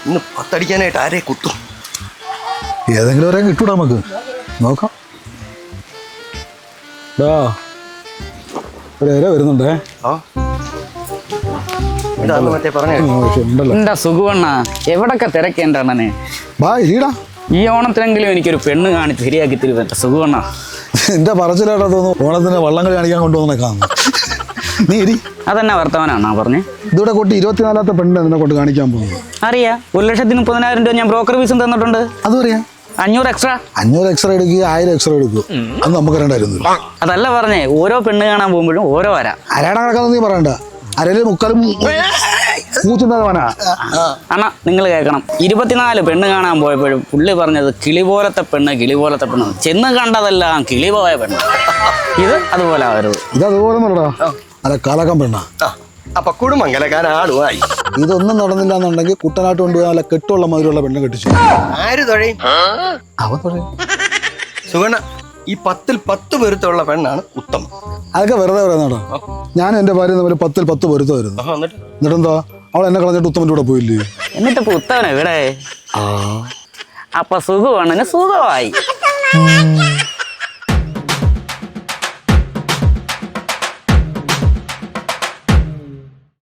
ഇന്ന് 10 അടിക്കാനായിട്ട് ആരെ കുത്തും? ഏതെങ്കിലും ഒരേ കിട്ടൂടാ നമുക്ക് നോക്കാം. ഒരേ വരുന്നുണ്ടേ. എന്താ സുഖവണ്ണ എവിടൊക്കെ തിരക്കേണ്ട അണ്ണനെ? ഈ ഓണത്തിനെങ്കിലും എനിക്കൊരു പെണ്ണ് കാണിച്ച് ശരിയാക്കി തരുവ സുഖവണ്ണ. എന്റെ പറച്ചിലായിട്ടാ തോന്നുന്നു ഓണത്തിന് വള്ളംകളി കാണിക്കാൻ കൊണ്ടുവന്നേക്കാം. നീ ഇരി. അതെന്നാ വർത്തമാനാണ് പറഞ്ഞേ? ഇതൂടെ കൊട്ടി 24ാമത്തെ പെണ്ണ് എന്നെ കൊണ്ട് കാണിക്കാൻ പോകുന്നത്. അറിയാ. 1,30,000 രൂപ ഞാൻ ബ്രോക്കർ ഫീസും തന്നിട്ടുണ്ട്. അതും അറിയാം. 500 എക്സ്ട്രാ. 500 എക്സ്ട്രാ എടുക്കുക, 1000 എക്സ്ട്രാ എടുക്കുക. അത് നമുക്ക് രണ്ടായിരുന്നു. അതല്ല പറഞ്ഞേ, ഓരോ പെണ്ണ് കാണാൻ പോകുമ്പോഴും ഓരോ വര. ആരാണ് കണക്കാന്ന് നീ പറയണ്ട. അരയില് മുക്കാലും പൂച്ചുന്നവനാ. അണ്ണാ നിങ്ങൾ കേൾക്കണം. 24 പെണ്ണ് കാണാൻ പോയപ്പോഴും പുള്ളി പറഞ്ഞത് കിളി പോലത്തെ പെണ്ണ്, കിളി പോലത്തെ പെണ്ണ്. ചെന്ന് കണ്ടതെല്ലാം കിളി പോയ പെണ്ണ്. ഇത് അതുപോലെ ആവരുത്. ഇത് അതുപോലെ നല്ലടാ. അല്ല കാലക്കാൻ പെണ്ണാ. അപ്പൊ കുടുംബങ്കലക്കാനാളുമായി. ഇതൊന്നും നടന്നില്ല എന്നുണ്ടെങ്കിൽ കുട്ടനാട്ട് കൊണ്ടുപോയി നല്ല കെട്ടുള്ള മധുരമുള്ള പെണ്ണ് കെട്ടിച്ചു. ആര് തൊഴയും? അവൻ തൊഴയും. സുഗണ, ഈ 10ൽ 10 പൊരുത്തമുള്ള പെണ്ണാണ് ഉത്തമം. അതൊക്കെ വെറുതെ പറയുന്നതാ. ഞാൻ എന്റെ ഭാര്യ തമ്മിൽ 10ൽ 10 പൊരുത്തമായിരുന്നു. എന്നിട്ടെന്താ അവൾ എന്നെ കളഞ്ഞിട്ട് ഉത്തമന്റെ കൂടെ പോയില്ലേ? എന്നിട്ട് ഇപ്പൊ ഉത്തമനെ ഇവിടെ. അപ്പൊ സുഖമാണ്, സുഖമായി.